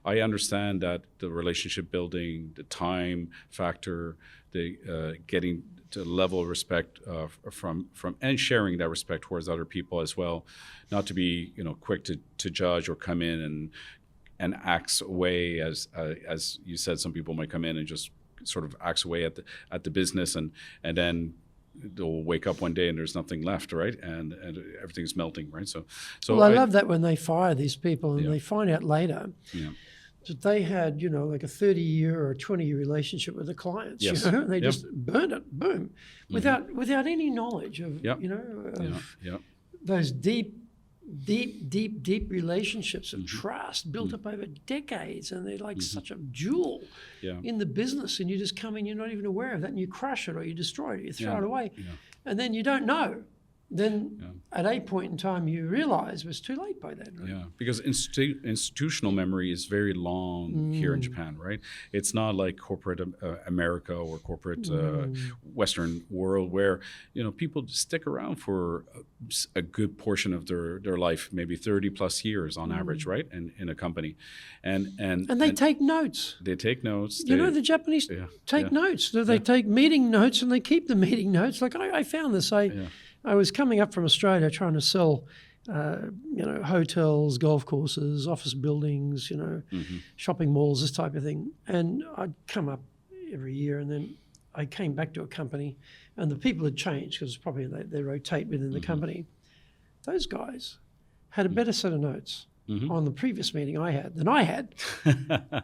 I understand that the relationship building, the time factor, the getting to level of respect from and sharing that respect towards other people as well, not to be quick to judge or come in and axe away as you said. Some people might come in and just sort of axe away at the business and then they'll wake up one day and there's nothing left, right? And everything's melting, right? So well, I love that when they fire these people and Yeah. they find out later Yeah. that they had, like a 30-year or 20-year relationship with the clients, Yes. and they Yep. just burned it, boom, without any knowledge of, Yep. of Yeah. those deep relationships of trust built up over decades, and they're like such a jewel Yeah. in the business, and you just come in, you're not even aware of that, and you crush it or you destroy it, you throw it away, Yeah. and then you don't know. Then at a point in time you realize it was too late by then. Right? Yeah, because institutional memory is very long here in Japan, right? It's not like corporate America or corporate Western world where people stick around for a good portion of their life, maybe 30 plus years on average, right? In a company, and they take notes. They take notes. The Japanese take notes. They take meeting notes and they keep the meeting notes. Like I found this. I was coming up from Australia trying to sell, hotels, golf courses, office buildings, shopping malls, this type of thing. And I'd come up every year, and then I came back to a company, and the people had changed because probably they rotate within the company. Those guys had a better set of notes on the previous meeting I had than I had.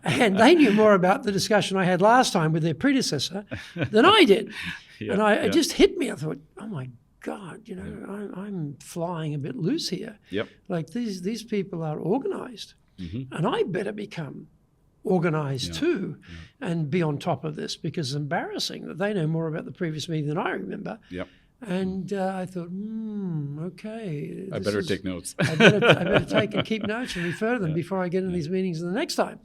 And they knew more about the discussion I had last time with their predecessor than I did. And it just hit me. I thought, oh my God, I'm flying a bit loose here. Yep. Like these people are organized, and I better become organized too, and be on top of this, because it's embarrassing that they know more about the previous meeting than I remember. Yep. And I thought, okay. I better take notes. I better take and keep notes and refer to them before I get in these meetings the next time.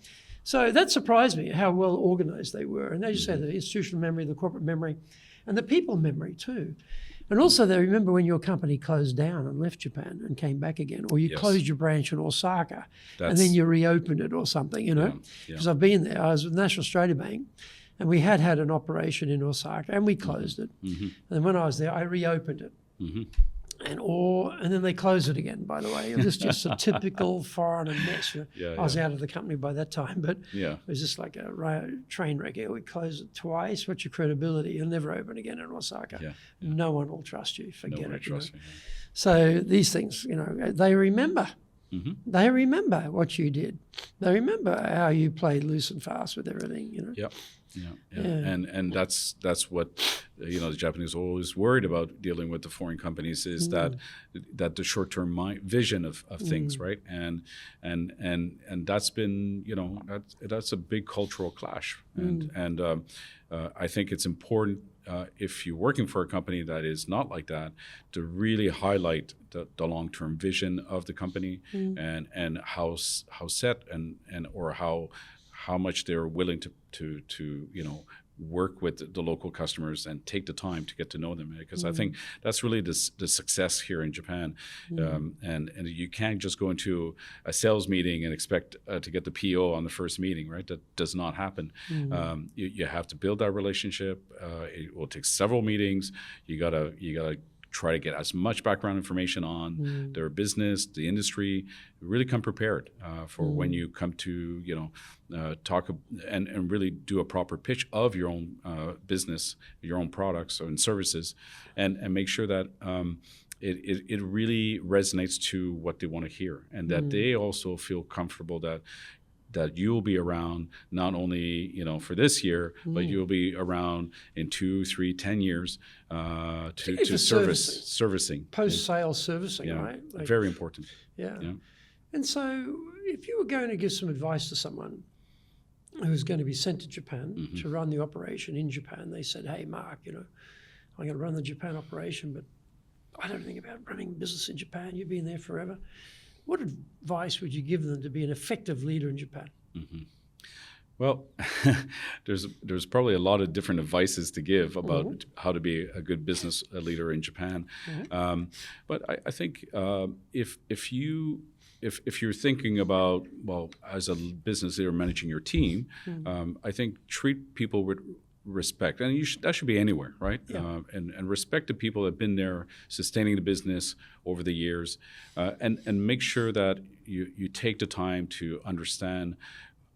So that surprised me, how well organized they were. And as you say, the institutional memory, the corporate memory, and the people memory too. And also they remember when your company closed down and left Japan and came back again, or you closed your branch in Osaka and then you reopened it or something, Because I've been there. I was with National Australia Bank, and we had an operation in Osaka, and we closed it. And then when I was there, I reopened it. And then they closed it again, by the way. It was just a typical foreigner mess. I was out of the company by that time, but it was just like a train wreck. We closed it twice. What's your credibility? You'll never open again in Osaka. No one will trust you. Forget it. So these things, they remember. They remember what you did. They remember how you played loose and fast with everything. Yeah. And that's what the Japanese are always worried about dealing with the foreign companies is that the short-term vision of things, right? And that's been that's a big cultural clash, and I think it's important if you're working for a company that is not like that, to really highlight the long-term vision of the company and how set and or how much they're willing to work with the local customers and take the time to get to know them, because I think that's really the success here in Japan. And you can't just go into a sales meeting and expect to get the PO on the first meeting, right? That does not happen. You have to build that relationship. It will take several meetings. You gotta try to get as much background information on their business, the industry. Really come prepared for when you come to talk and really do a proper pitch of your own business, your own products and services, and make sure that it really resonates to what they want to hear, and that they also feel comfortable that that you'll be around not only for this year, but you'll be around in 2, 3, 10 years to servicing. Post-sale servicing, Yeah, right? Like, very important. yeah. Yeah. And so if you were going to give some advice to someone who's going to be sent to Japan to run the operation in Japan, they said, hey, Mark, I'm going to run the Japan operation, but I don't think about running business in Japan. You've been there forever. What advice would you give them to be an effective leader in Japan? Well, there's probably a lot of different advices to give about how to be a good business leader in Japan. But I think if you're thinking about, well, as a business leader managing your team, I think treat people with respect, and that should be anywhere, right? Yeah. And respect the people that have been there sustaining the business over the years, and make sure that you take the time to understand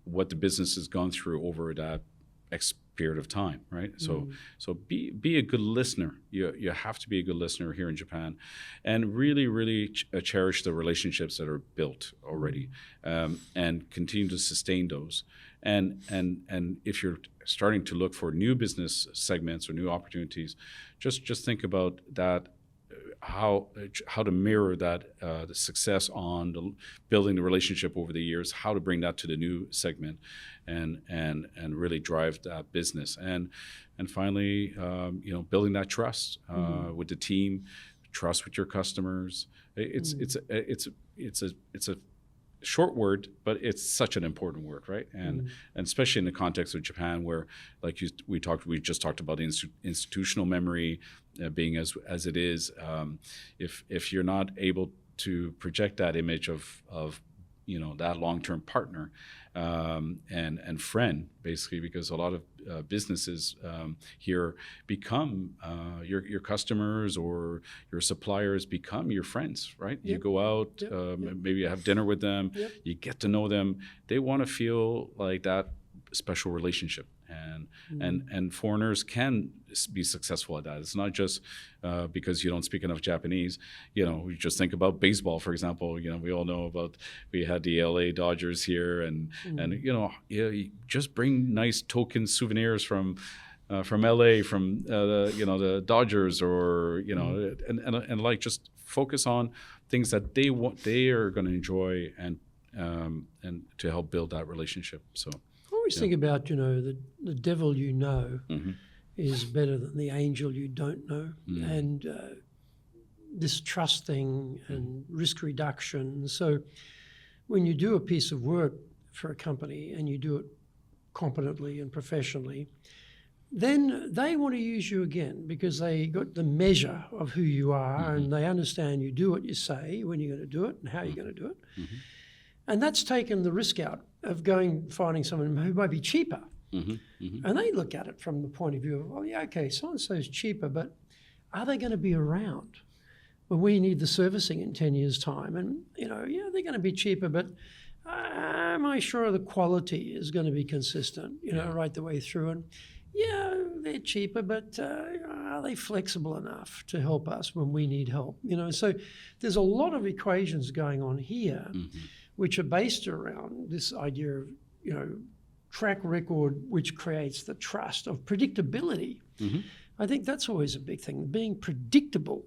what the business has gone through over that X period of time, right? So be a good listener. You have to be a good listener here in Japan, and really cherish the relationships that are built already, and continue to sustain those. And if you're starting to look for new business segments or new opportunities, just think about that. How to mirror that the success on building the relationship over the years, how to bring that to the new segment, and really drive that business, and finally building that trust with the team, trust with your customers. It's a short word, but it's such an important word, right? And especially in the context of Japan, where, like we just talked about the institutional memory being as it is. If you're not able to project that image of that long-term partner and friend, basically, because a lot of businesses here become your customers, or your suppliers become your friends, right? You go out, maybe you have dinner with them, you get to know them. They want to feel like that special relationship. And foreigners can be successful at that. It's not just because you don't speak enough Japanese. We just think about baseball, for example. We all know we had the LA Dodgers here, and you just bring nice token souvenirs from LA, from the Dodgers, or and like, just focus on things that they are going to enjoy, and to help build that relationship. So. I always think about, the devil is better than the angel you don't know. And this trust thing and risk reduction. So when you do a piece of work for a company and you do it competently and professionally, then they want to use you again, because they got the measure of who you are, and they understand you do what you say, when you're going to do it, and how you're going to do it. And that's taken the risk out of finding someone who might be cheaper. And they look at it from the point of view of, well, yeah, okay, so-and-so's cheaper, but are they going to be around when we need the servicing in 10 years' time? And, they're going to be cheaper, but am I sure the quality is going to be consistent, right the way through? And yeah, they're cheaper, but are they flexible enough to help us when we need help? So there's a lot of equations going on here, which are based around this idea of, track record, which creates the trust of predictability. I think that's always a big thing. Being predictable,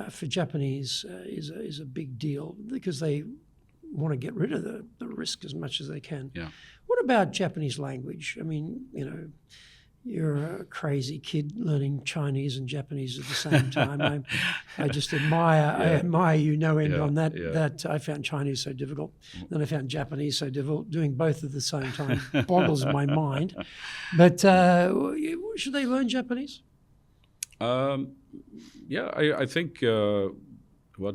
for Japanese is a big deal, because they want to get rid of the risk as much as they can. Yeah. What about Japanese language? I mean, you're a crazy kid learning Chinese and Japanese at the same time. I just admire you on that. That I found Chinese so difficult. Then I found Japanese so difficult. Doing both at the same time boggles my mind. But should they learn Japanese? I think,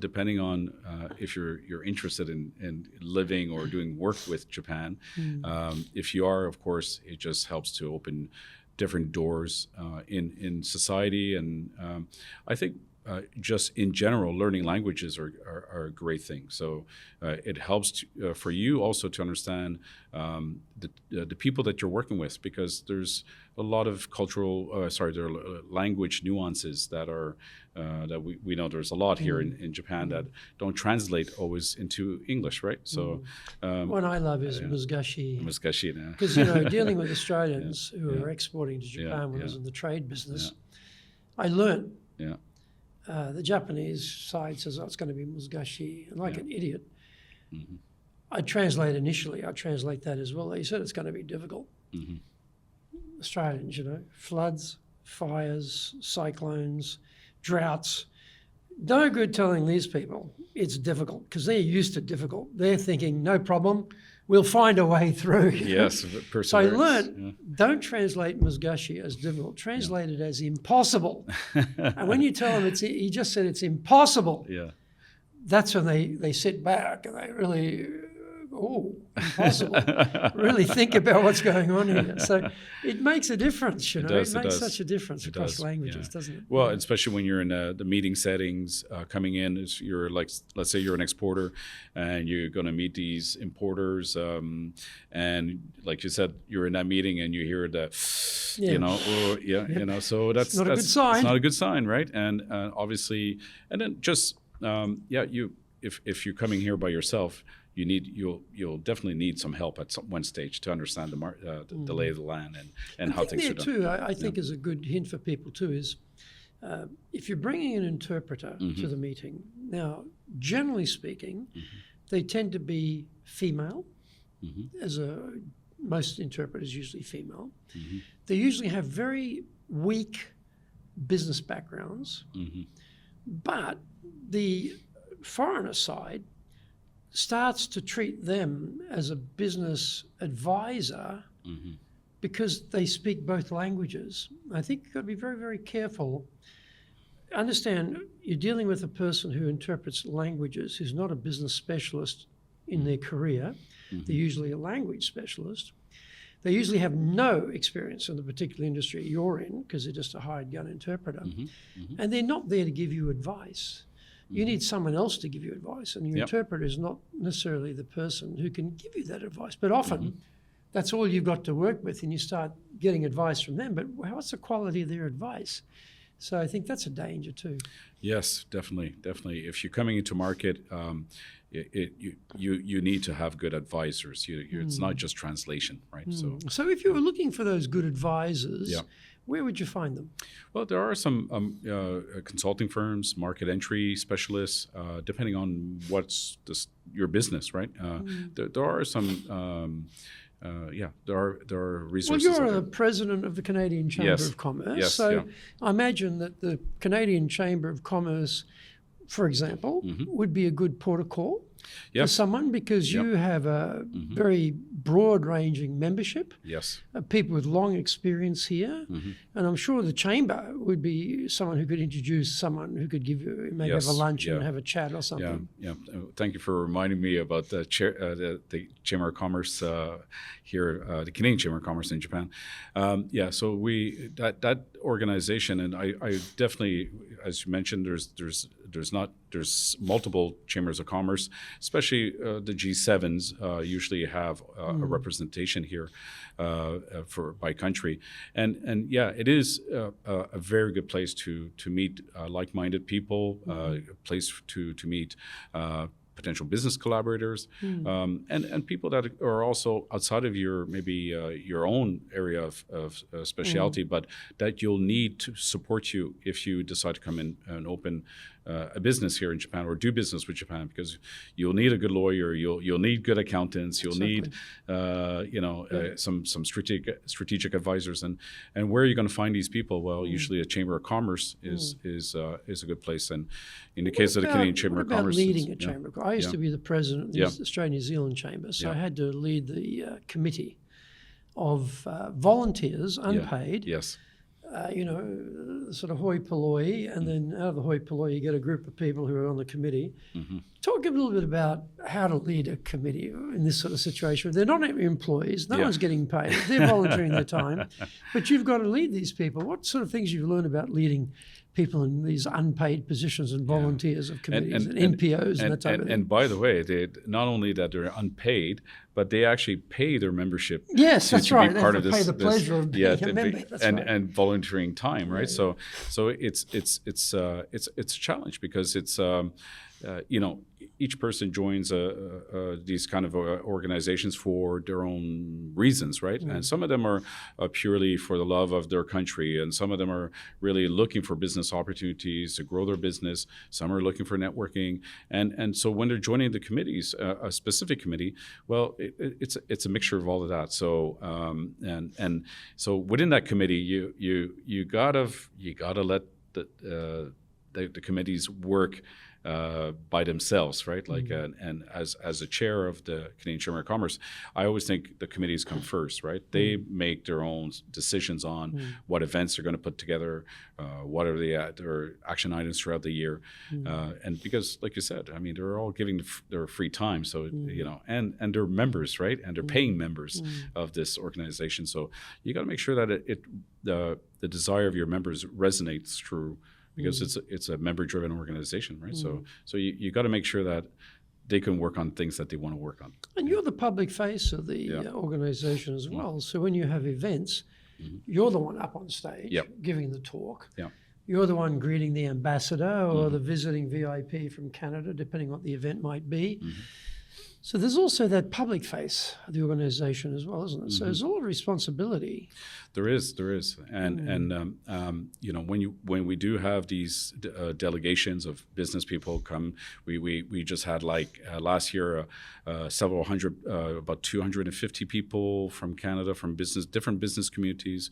depending on if you're interested in living or doing work with Japan. If you are, of course, it just helps to open different doors in society. And I think just in general, learning languages are a great thing. So it helps for you also to understand the people that you're working with, because there's a lot of there are language nuances that are that we know there's a lot here in Japan that don't translate always into English, right? So what I love is Muzugashi. Muzugashi, Because, dealing with Australians who are exporting to Japan when I was in the trade business, I learned the Japanese side says, it's going to be Muzugashi. And like an idiot, I translate that as well. They said it's going to be difficult. Australians, floods, fires, cyclones, droughts. No good telling these people it's difficult, because they're used to difficult. They're thinking, no problem, we'll find a way through. Yes, perseverance. So I learned, don't translate Muzugashi as difficult, translate it as impossible. And when you tell them he just said it's impossible, that's when they sit back and they really, impossible. Really think about what's going on here. So it makes a difference, It makes such a difference across languages, doesn't it? Well, especially when you're in the meeting settings, coming in, you're like, let's say you're an exporter and you're going to meet these importers, and like you said, you're in that meeting and you hear the, so that's not a good sign. It's not a good sign, right? And obviously, and then just if you're coming here by yourself, you'll definitely need some help at one stage to understand the lay of the land and how things are done. Too, I think is a good hint for people too is if you're bringing an interpreter to the meeting. Now, generally speaking, they tend to be female. Most interpreters usually female. They usually have very weak business backgrounds, but the foreigner side starts to treat them as a business advisor because they speak both languages. I think you've got to be very, very careful. Understand, you're dealing with a person who interprets languages, who's not a business specialist in their career. They're usually a language specialist. They usually have no experience in the particular industry you're in, because they're just a hired gun interpreter. And they're not there to give you advice. You need someone else to give you advice, and your interpreter is not necessarily the person who can give you that advice. But often, that's all you've got to work with, and you start getting advice from them. But what's the quality of their advice? So I think that's a danger too. Yes, definitely. If you're coming into market, you need to have good advisors. It's not just translation, right? So if you were looking for those good advisors, where would you find them? Well, there are some consulting firms, market entry specialists, depending on what's your business, right? There are some. There are resources. Well, you're the president of the Canadian Chamber of Commerce, I imagine that the Canadian Chamber of Commerce, for example, would be a good port of call for someone, because you have a very broad-ranging membership. Yes. People with long experience here, and I'm sure the chamber would be someone who could introduce someone who could give you maybe have a lunch and have a chat or something. Thank you for reminding me about the Chamber of Commerce here, the Canadian Chamber of Commerce in Japan. So that organization, and I definitely, as you mentioned, there's multiple chambers of commerce, especially the G7s usually have a representation here by country, and it is a very good place to meet like-minded people, a place to meet potential business collaborators, and people that are also outside of your own area of specialty, but that you'll need to support you if you decide to come in and open a business here in Japan or do business with Japan, because you'll need a good lawyer, you'll need good accountants, you'll need some strategic advisors, and where are you going to find these people? Well, usually a Chamber of Commerce is a good place, and in the case of the Canadian Chamber of Commerce, leading a chamber of commerce. I used to be the president of the Australian New Zealand Chamber, so I had to lead the committee of volunteers, unpaid. Yes. Sort of hoi polloi, and then out of the hoi polloi you get a group of people who are on the committee. Talk a little bit about how to lead a committee in this sort of situation. They're not employees, no one's getting paid, they're volunteering their time, but you've got to lead these people. What sort of things you've learned about leading people in these unpaid positions and volunteers of committees and NPOs and that type of thing. And by the way, they not only that they're unpaid, but they actually pay their membership. Yes, that's right. Be They part have of to pay this, the pleasure of being a member. That's right. And volunteering time, right? So it's a challenge because it's each person joins these kind of organizations for their own reasons, right? And some of them are purely for the love of their country, and some of them are really looking for business opportunities to grow their business. Some are looking for networking, and so when they're joining the committees, a specific committee, well, it's a mixture of all of that. So and so within that committee, you gotta let the committees work by themselves, right? Like, and as a chair of the Canadian Chamber of Commerce, I always think the committees come first, right? They make their own decisions on what events they're going to put together, what are their action items throughout the year, and because, like you said, I mean, they're all giving their free time, so and they're members, right? And they're paying members of this organization, so you got to make sure that the desire of your members resonates through. Because it's a member-driven organization, right? So you got to make sure that they can work on things that they want to work on. And you're the public face of the organization as well. So when you have events, you're the one up on stage giving the talk. You're the one greeting the ambassador or the visiting VIP from Canada, depending what the event might be. So there's also that public face of the organization as well, isn't it? So there's a lot of responsibility. There is, and when we do have these delegations of business people come, we just had last year several hundred, about 250 people from Canada, from different business communities,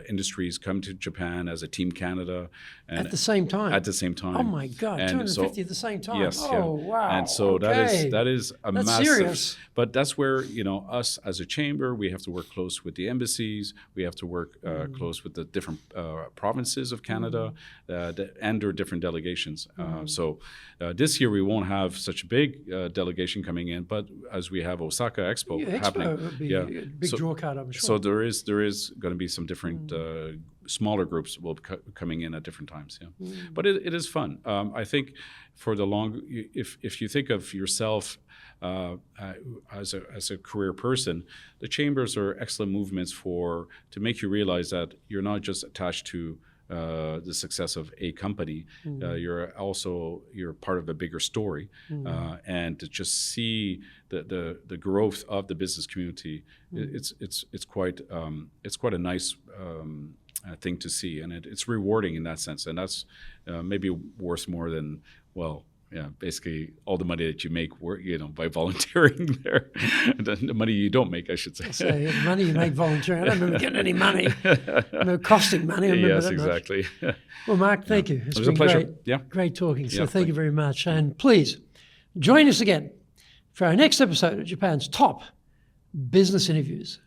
industries come to Japan as a Team Canada. And at the same time? At the same time. Oh my God, 250 at the same time? Yes. Oh, wow. And so that is a That's massive. serious. But that's where, us as a chamber, we have to work close with the embassies. We have to work close with the different provinces of Canada and their different delegations. So this year we won't have such a big delegation coming in, but as we have Osaka Expo happening, would be a big draw card, I'm sure. So there is going to be some different smaller groups will be coming in at different times. But it is fun. I think for the if you think of yourself as a career person, the chambers are excellent movements to make you realize that you're not just attached to the success of a company. You're part of a bigger story, and to just see the growth of the business community, it's quite a nice thing to see, and it's rewarding in that sense, and that's maybe worth more than basically all the money that you make, by volunteering there. The money you don't make, I should say. So the money you make volunteering, I don't remember getting any money. No costing money. I remember yes, that exactly. Much. Well, Marc, thank you. It was a pleasure. Great talking. So thank you you. very much. And please join us again for our next episode of Japan's top business interviews.